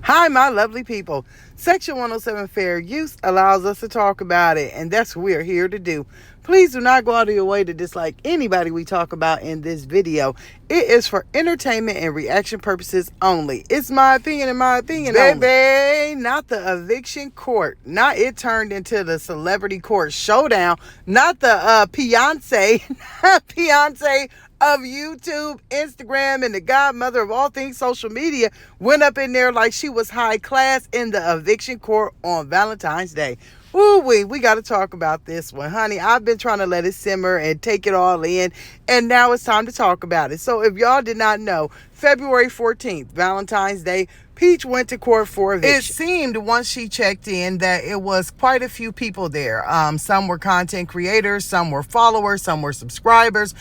Hi, my lovely people. Section 107 fair use allows us to talk about it, and that's what we are here to do. Please do not go out of your way to dislike anybody we talk about in this video. It is for entertainment and reaction purposes only. It's my opinion and my opinion only. Baby, not the eviction court. Not it turned into the celebrity court showdown. Not the Beyonce of YouTube, Instagram, and the godmother of all things social media went up in there like she was high class in the eviction court on Valentine's Day. Ooh-wee, we got to talk about this one, honey. I've been trying to let it simmer and take it all in, and now it's time to talk about it. So if y'all did not know, February 14th, Valentine's Day, Peach went to court for eviction. It seemed once she checked in that it was quite a few people there. Some were content creators, some were followers, some were subscribers.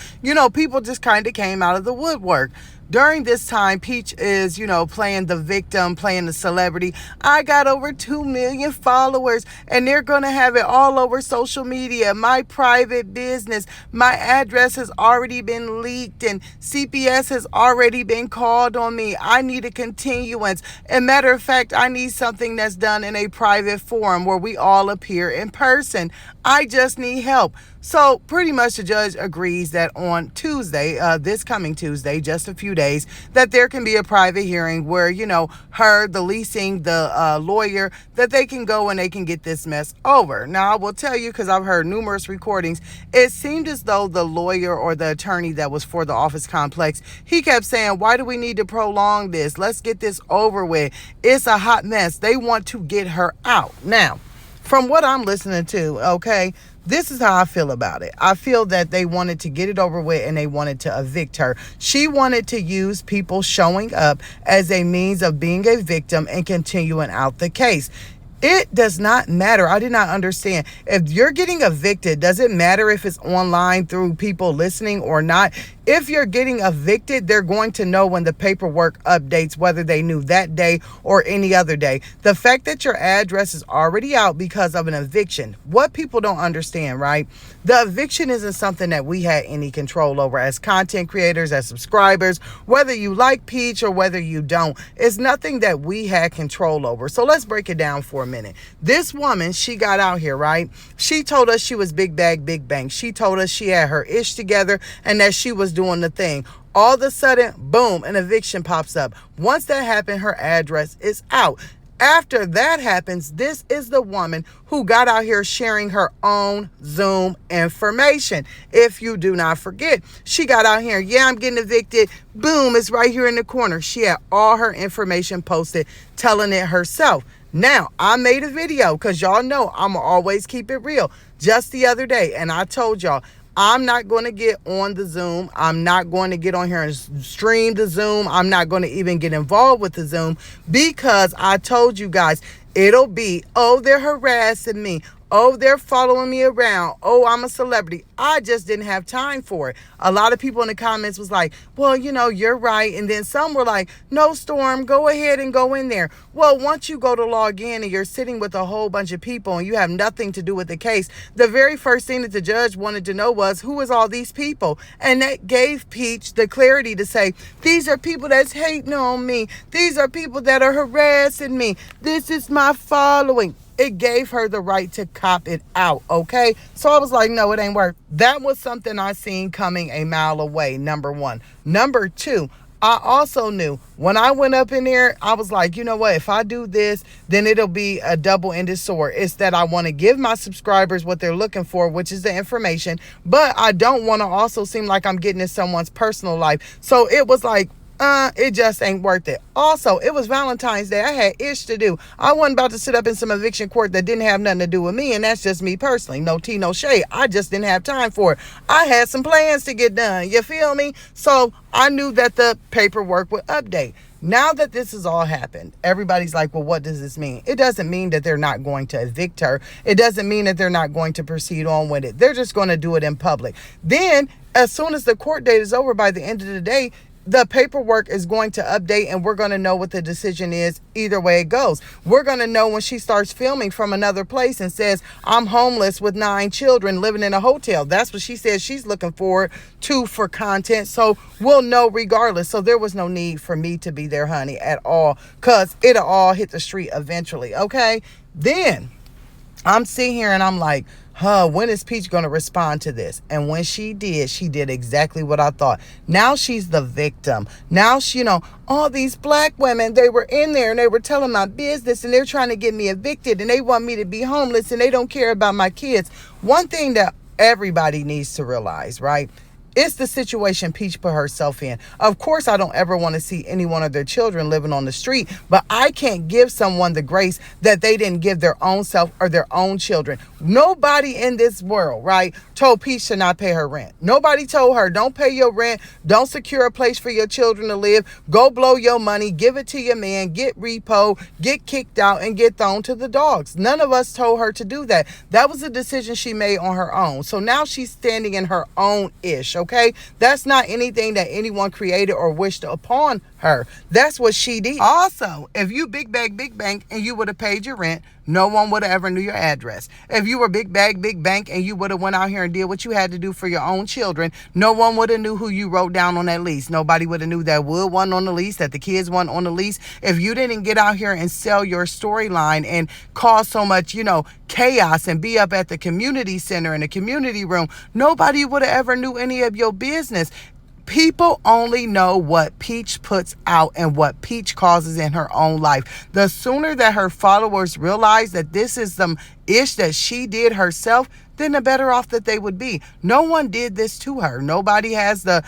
People just kind of came out of the woodwork. During this time, Peach is, playing the victim, playing the celebrity. I got over 2 million followers, and they're going to have it all over social media. My private business, my address has already been leaked, and CPS has already been called on me. I need a continuance. And matter of fact, I need something that's done in a private forum where we all appear in person. I just need help. So pretty much the judge agrees that on Tuesday, this coming Tuesday, just a few days, that there can be a private hearing where, her, the leasing, the lawyer, that they can go and they can get this mess over. Now, I will tell you, because I've heard numerous recordings, it seemed as though the lawyer or the attorney that was for the office complex, he kept saying, why do we need to prolong this? Let's get this over with. It's a hot mess. They want to get her out. Now, from what I'm listening to, okay, this is how I feel about it. I feel that they wanted to get it over with and they wanted to evict her. She wanted to use people showing up as a means of being a victim and continuing out the case. It does not matter. I did not understand. If you're getting evicted, does it matter if it's online through people listening or not? If you're getting evicted, they're going to know when the paperwork updates, whether they knew that day or any other day. The fact that your address is already out because of an eviction, what people don't understand, right? The eviction isn't something that we had any control over as content creators, as subscribers, whether you like Peach or whether you don't. It's nothing that we had control over. So let's break it down for a minute. This woman, she got out here, right? She told us she was big bag, big bang. She told us she had her ish together and that she was doing the thing. All of a sudden, boom, an eviction pops up. Once that happened, her address is out. After that happens, this is the woman who got out here sharing her own Zoom information. If you do not forget, she got out here, yeah, I'm getting evicted. Boom, it's right here in the corner. She had all her information posted, telling it herself. Now, I made a video because y'all know I'm always keep it real. Just the other day, and I told y'all, I'm not going to get on the Zoom. I'm not going to get on here and stream the Zoom. I'm not going to even get involved with the Zoom because I told you guys, it'll be, oh, they're harassing me. Oh, they're following me around. Oh, I'm a celebrity. I just didn't have time for it. A lot of people in the comments was like, well, you're right. And then some were like, no, Storm, go ahead and go in there. Well, once you go to log in and you're sitting with a whole bunch of people and you have nothing to do with the case, the very first thing that the judge wanted to know was, who is all these people? And that gave Peach the clarity to say, these are people that's hating on me. These are people that are harassing me. This is my following. It gave her the right to cop it out, okay? So I was like, no, it ain't worth. That was something I seen coming a mile away, number one. Number two, I also knew when I went up in there, I was like, you know what? If I do this, then it'll be a double-ended sword. It's that I want to give my subscribers what they're looking for, which is the information, but I don't want to also seem like I'm getting in someone's personal life. So it was like, it just ain't worth it. Also, it was Valentine's Day. I had ish to do. I wasn't about to sit up in some eviction court that didn't have nothing to do with me, and that's just me personally. No tea, no shade. I just didn't have time for it. I had some plans to get done. You feel me? So I knew that the paperwork would update. Now that this has all happened, everybody's like, well, what does this mean? It doesn't mean that they're not going to evict her. It doesn't mean that they're not going to proceed on with it. They're just going to do it in public. Then, as soon as the court date is over by the end of the day, the paperwork is going to update, and we're going to know what the decision is either way it goes. We're going to know when she starts filming from another place and says, I'm homeless with 9 children living in a hotel. That's what she says she's looking forward to for content. So we'll know regardless. So there was no need for me to be there, honey, at all, because it'll all hit the street eventually. Okay. Then I'm sitting here and I'm like, when is Peach going to respond to this? And when she did exactly what I thought. Now she's the victim. Now she, all these black women, they were in there and they were telling my business and they're trying to get me evicted and they want me to be homeless and they don't care about my kids. One thing that everybody needs to realize, right? It's the situation Peach put herself in. Of course, I don't ever want to see any one of their children living on the street, but I can't give someone the grace that they didn't give their own self or their own children. Nobody in this world, right, told Peach to not pay her rent. Nobody told her, don't pay your rent, don't secure a place for your children to live, go blow your money, give it to your man, get repo, get kicked out, and get thrown to the dogs. None of us told her to do that. That was a decision she made on her own. So now she's standing in her own ish. Okay, that's not anything that anyone created or wished upon her. That's what she did. Also, if you big bank and you would have paid your rent, no one would have ever knew your address. If you were big bank and you would have went out here and did what you had to do for your own children, no one would have knew who you wrote down on that lease. Nobody would have knew that Wood wasn't on the lease, that the kids weren't on the lease. If you didn't get out here and sell your storyline and cause so much, chaos and be up at the community center and the community room, nobody would have ever knew any of your business. People only know what Peach puts out and what Peach causes in her own life. The sooner that her followers realize that this is some ish that she did herself, then the better off that they would be. No one did this to her. Nobody has the,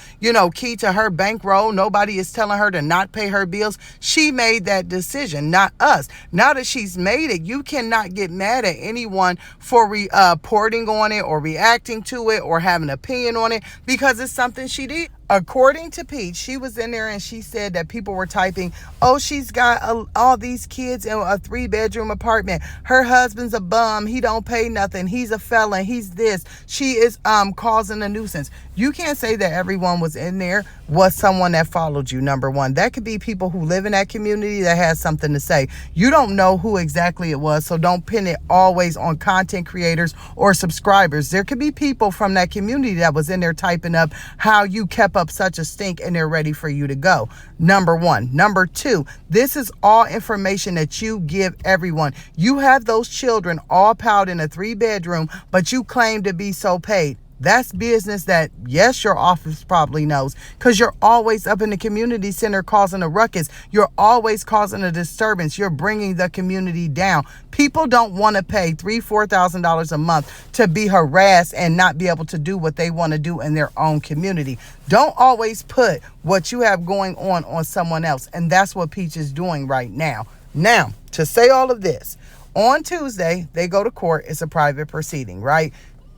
key to her bankroll. Nobody is telling her to not pay her bills. She made that decision, not us. Now that she's made it, you cannot get mad at anyone for reporting on it or reacting to it or having an opinion on it because it's something she did. According to Peach, she was in there and she said that people were typing, oh, she's got all these kids in a 3-bedroom apartment. Her husband's a bum. He don't pay nothing. He's a felon. He's this. She is causing a nuisance. You can't say that everyone was in there was someone that followed you, number one. That could be people who live in that community that has something to say. You don't know who exactly it was, so don't pin it always on content creators or subscribers. There could be people from that community that was in there typing up how you kept up such a stink and they're ready for you to go. Number one. Number two, this is all information that you give everyone. You have those children all piled in a 3-bedroom, but you claim to be so paid. That's business that, yes, your office probably knows because you're always up in the community center causing a ruckus. You're always causing a disturbance. You're bringing the community down. People don't want to pay $3,000-$4,000 a month to be harassed and not be able to do what they want to do in their own community. Don't always put what you have going on someone else. And that's what Peach is doing right now. Now, to say all of this, on Tuesday, they go to court. It's a private proceeding, right?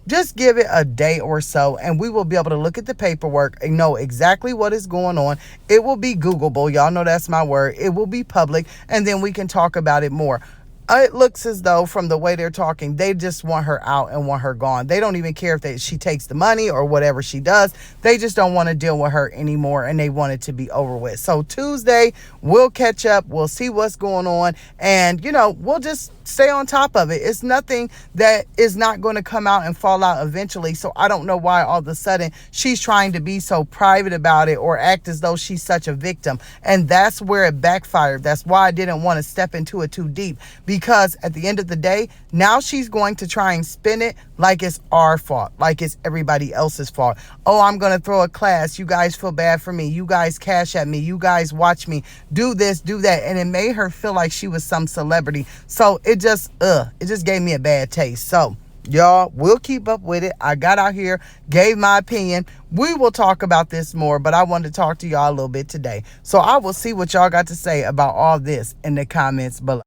Just give it a day or so and we will be able to look at the paperwork and know exactly what is going on. It will be Googleable. Y'all know that's my word. It will be public and then we can talk about it more. It looks as though from the way they're talking, they just want her out and want her gone. They don't even care if she takes the money or whatever she does. They just don't want to deal with her anymore and they want it to be over with. So Tuesday, we'll catch up. We'll see what's going on. And, we'll just stay on top of it. It's nothing that is not going to come out and fall out eventually. So I don't know why all of a sudden she's trying to be so private about it or act as though she's such a victim. And that's where it backfired. That's why I didn't want to step into it too deep. Because at the end of the day, now she's going to try and spin it like it's our fault, like it's everybody else's fault. Oh, I'm going to throw a class. You guys feel bad for me. You guys cash at me. You guys watch me do this, do that. And it made her feel like she was some celebrity. So it just gave me a bad taste. So y'all, we'll keep up with it. I got out here, gave my opinion. We will talk about this more, but I wanted to talk to y'all a little bit today. So I will see what y'all got to say about all this in the comments below.